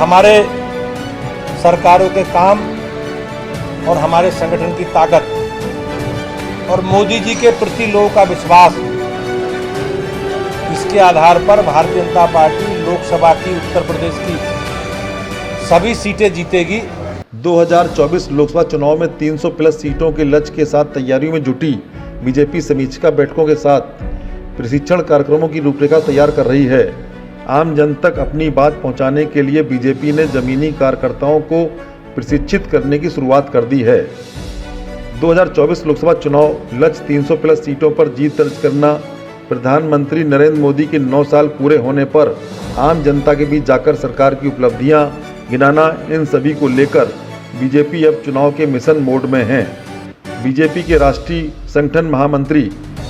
हमारे सरकारों के काम और हमारे संगठन की ताकत और मोदी जी के प्रति लोगों का विश्वास, इसके आधार पर भारतीय जनता पार्टी लोकसभा की उत्तर प्रदेश की सभी सीटें जीतेगी। 2024 लोकसभा चुनाव में 300 प्लस सीटों के लक्ष्य के साथ तैयारियों में जुटी बीजेपी समीक्षा बैठकों के साथ प्रशिक्षण कार्यक्रमों की रूपरेखा तैयार कर रही है। आम जन तक अपनी बात पहुंचाने के लिए बीजेपी ने जमीनी कार्यकर्ताओं को प्रशिक्षित करने की शुरुआत कर दी है। 2024 लोकसभा चुनाव लक्ष्य 300 प्लस सीटों पर जीत दर्ज करना, प्रधानमंत्री नरेंद्र मोदी के 9 साल पूरे होने पर आम जनता के बीच जाकर सरकार की उपलब्धियां गिनाना, इन सभी को लेकर बीजेपी अब चुनाव के मिशन मोड में है। बीजेपी के राष्ट्रीय संगठन महामंत्री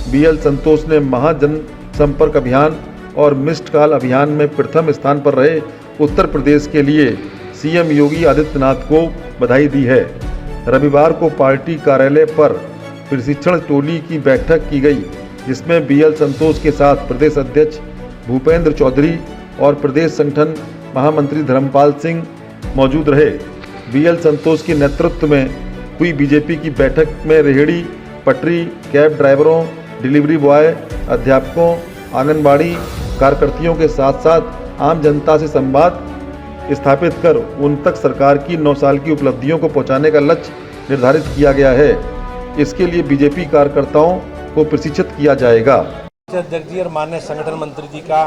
BL संतोष ने महाजन संपर्क अभियान और मिस्ड कॉल अभियान में प्रथम स्थान पर रहे उत्तर प्रदेश के लिए CM योगी आदित्यनाथ को बधाई दी है। रविवार को पार्टी कार्यालय पर प्रशिक्षण टोली की बैठक की गई, जिसमें BL संतोष के साथ प्रदेश अध्यक्ष भूपेंद्र चौधरी और प्रदेश संगठन महामंत्री धर्मपाल सिंह मौजूद रहे। BL संतोष के नेतृत्व में हुई बीजेपी की बैठक में रेहड़ी पटरी, कैब ड्राइवरों, डिलीवरी बॉय, अध्यापकों, आंगनबाड़ी कार्यकर्तियों के साथ साथ आम जनता से संवाद स्थापित कर उन तक सरकार की 9 साल की उपलब्धियों को पहुंचाने का लक्ष्य निर्धारित किया गया है। इसके लिए बीजेपी कार्यकर्ताओं को प्रशिक्षित किया जाएगा। अध्यक्ष जी और माननीय संगठन मंत्री जी का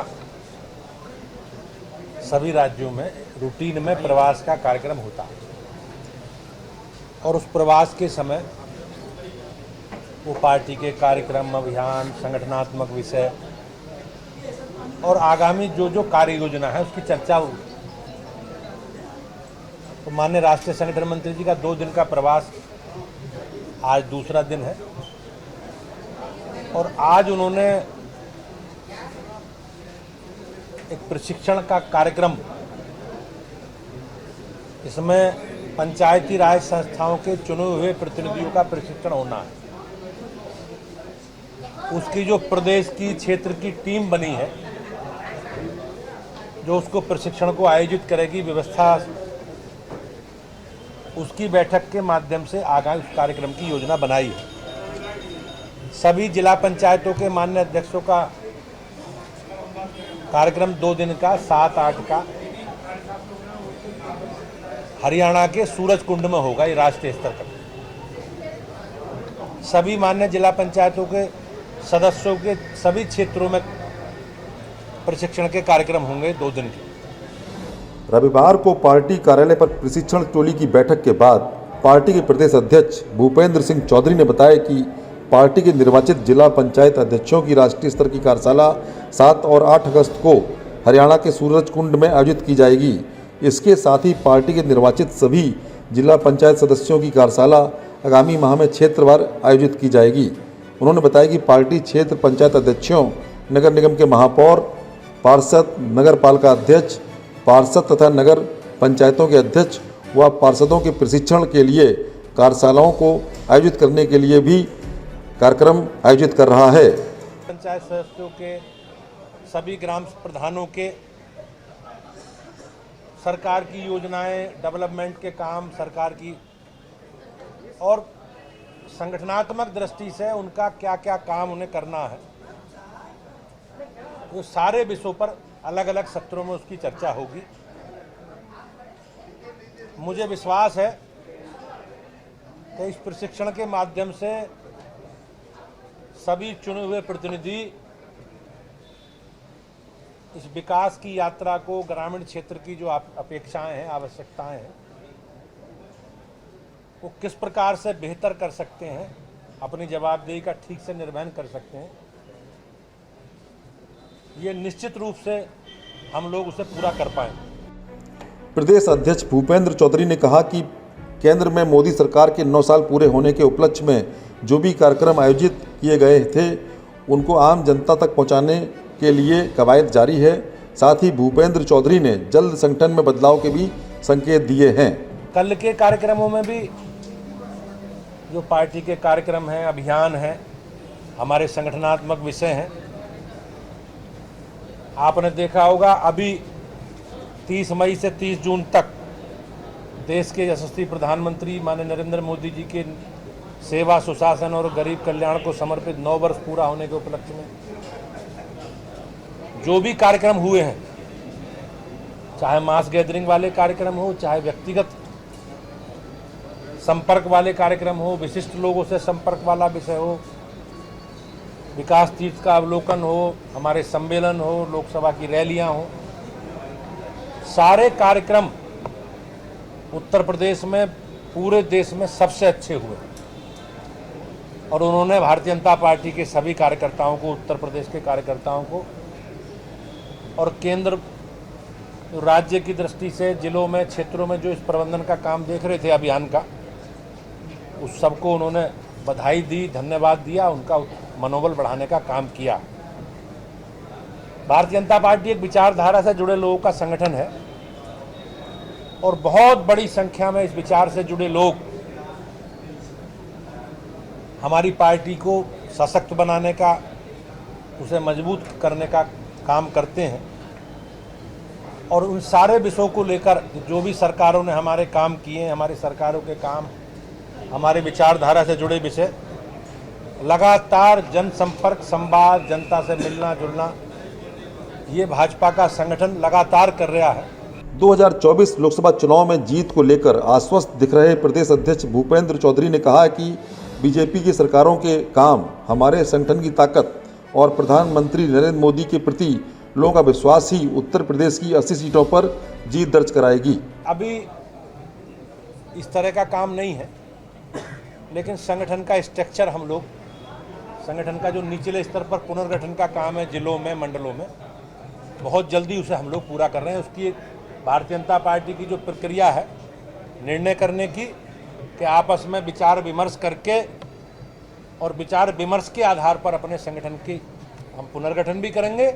सभी राज्यों में रूटीन में प्रवास का कार्यक्रम होता है और उस प्रवास के समय वो पार्टी के कार्यक्रम, अभियान, संगठनात्मक विषय और आगामी जो कार्य योजना है उसकी चर्चा हुई। तो माननीय राष्ट्रीय संगठन मंत्री जी का 2 दिन का प्रवास आज दूसरा दिन है और आज उन्होंने एक प्रशिक्षण का कार्यक्रम, इसमें पंचायती राज संस्थाओं के चुने हुए प्रतिनिधियों का प्रशिक्षण होना है। उसकी जो प्रदेश की क्षेत्र की टीम बनी है जो उसको प्रशिक्षण को आयोजित करेगी, व्यवस्था उसकी बैठक के माध्यम से आगामी उस कार्यक्रम की योजना बनाई है। सभी जिला पंचायतों के माननीय अध्यक्षों का कार्यक्रम 2 दिन का 7-8 का हरियाणा के सूरजकुंड में होगा। ये राष्ट्रीय स्तर का सभी माननीय जिला पंचायतों के सदस्यों के सभी क्षेत्रों में प्रशिक्षण के कार्यक्रम होंगे 2 दिन के। रविवार को पार्टी कार्यालय पर प्रशिक्षण टोली की बैठक के बाद पार्टी के प्रदेश अध्यक्ष भूपेंद्र सिंह चौधरी ने बताया कि पार्टी के निर्वाचित जिला पंचायत अध्यक्षों की राष्ट्रीय स्तर की कार्यशाला 7 और 8 अगस्त को हरियाणा के सूरजकुंड में आयोजित की जाएगी। इसके साथ ही पार्टी के निर्वाचित सभी जिला पंचायत सदस्यों की कार्यशाला आगामी माह में क्षेत्रवार आयोजित की जाएगी। उन्होंने बताया कि पार्टी क्षेत्र पंचायत अध्यक्षों, नगर निगम के महापौर, पार्षद, नगर पालिका अध्यक्ष, पार्षद तथा नगर पंचायतों के अध्यक्ष व पार्षदों के प्रशिक्षण के लिए कार्यशालाओं को आयोजित करने के लिए भी कार्यक्रम आयोजित कर रहा है। पंचायत सदस्यों के, सभी ग्राम प्रधानों के सरकार की योजनाएं, डेवलपमेंट के काम, सरकार की और संगठनात्मक दृष्टि से उनका क्या क्या काम उन्हें करना है, वो सारे विषयों पर अलग अलग सत्रों में उसकी चर्चा होगी। मुझे विश्वास है कि इस प्रशिक्षण के माध्यम से सभी चुने हुए प्रतिनिधि इस विकास की यात्रा को, ग्रामीण क्षेत्र की जो अपेक्षाएं हैं, आवश्यकताएं हैं, वो किस प्रकार से बेहतर कर सकते हैं, अपनी जवाबदेही का ठीक से निर्वहन कर सकते हैं, ये निश्चित रूप से हम लोग उसे पूरा कर पाएंगे। प्रदेश अध्यक्ष भूपेंद्र चौधरी ने कहा कि केंद्र में मोदी सरकार के 9 साल पूरे होने के उपलक्ष्य में जो भी कार्यक्रम आयोजित किए गए थे उनको आम जनता तक पहुंचाने के लिए कवायद जारी है। साथ ही भूपेंद्र चौधरी ने जल्द संगठन में बदलाव के भी संकेत दिए हैं। कल के कार्यक्रमों में भी जो पार्टी के कार्यक्रम हैं, अभियान हैं, हमारे संगठनात्मक विषय हैं, आपने देखा होगा अभी 30 मई से 30 जून तक देश के यशस्वी प्रधानमंत्री माननीय नरेंद्र मोदी जी के सेवा, सुशासन और गरीब कल्याण को समर्पित 9 वर्ष पूरा होने के उपलक्ष्य में जो भी कार्यक्रम हुए हैं, चाहे मास गैदरिंग वाले कार्यक्रम हो, चाहे व्यक्तिगत संपर्क वाले कार्यक्रम हो, विशिष्ट लोगों से संपर्क वाला विषय हो, विकास तीर्थ का अवलोकन हो, हमारे सम्मेलन हो, लोकसभा की रैलियां हो, सारे कार्यक्रम उत्तर प्रदेश में पूरे देश में सबसे अच्छे हुए और उन्होंने भारतीय जनता पार्टी के सभी कार्यकर्ताओं को, उत्तर प्रदेश के कार्यकर्ताओं को और केंद्र राज्य की दृष्टि से जिलों में, क्षेत्रों में जो इस प्रबंधन का काम देख रहे थे अभियान का, उस सबको उन्होंने बधाई दी, धन्यवाद दिया, उनका मनोबल बढ़ाने का काम किया। भारतीय जनता पार्टी एक विचारधारा से जुड़े लोगों का संगठन है और बहुत बड़ी संख्या में इस विचार से जुड़े लोग हमारी पार्टी को सशक्त बनाने का, उसे मजबूत करने का काम करते हैं और उन सारे विषयों को लेकर जो भी सरकारों ने हमारे काम किए, हमारी सरकारों के काम, हमारे विचारधारा से जुड़े विषय, लगातार जनसंपर्क, संवाद, जनता से मिलना जुलना, ये भाजपा का संगठन लगातार कर रहा है। 2024 लोकसभा चुनाव में जीत को लेकर आश्वस्त दिख रहे प्रदेश अध्यक्ष भूपेंद्र चौधरी ने कहा कि बीजेपी की सरकारों के काम, हमारे संगठन की ताकत और प्रधानमंत्री नरेंद्र मोदी के प्रति लोगों का विश्वास ही उत्तर प्रदेश की 80 सीटों पर जीत दर्ज कराएगी। अभी इस तरह का काम नहीं है, लेकिन संगठन का स्ट्रक्चर हम लोग, संगठन का जो निचले स्तर पर पुनर्गठन का काम है जिलों में, मंडलों में, बहुत जल्दी उसे हम लोग पूरा कर रहे हैं। उसकी भारतीय जनता पार्टी की जो प्रक्रिया है निर्णय करने की कि आपस में विचार विमर्श करके और विचार विमर्श के आधार पर अपने संगठन की हम पुनर्गठन भी करेंगे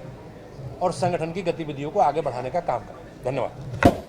और संगठन की गतिविधियों को आगे बढ़ाने का काम करेंगे। धन्यवाद।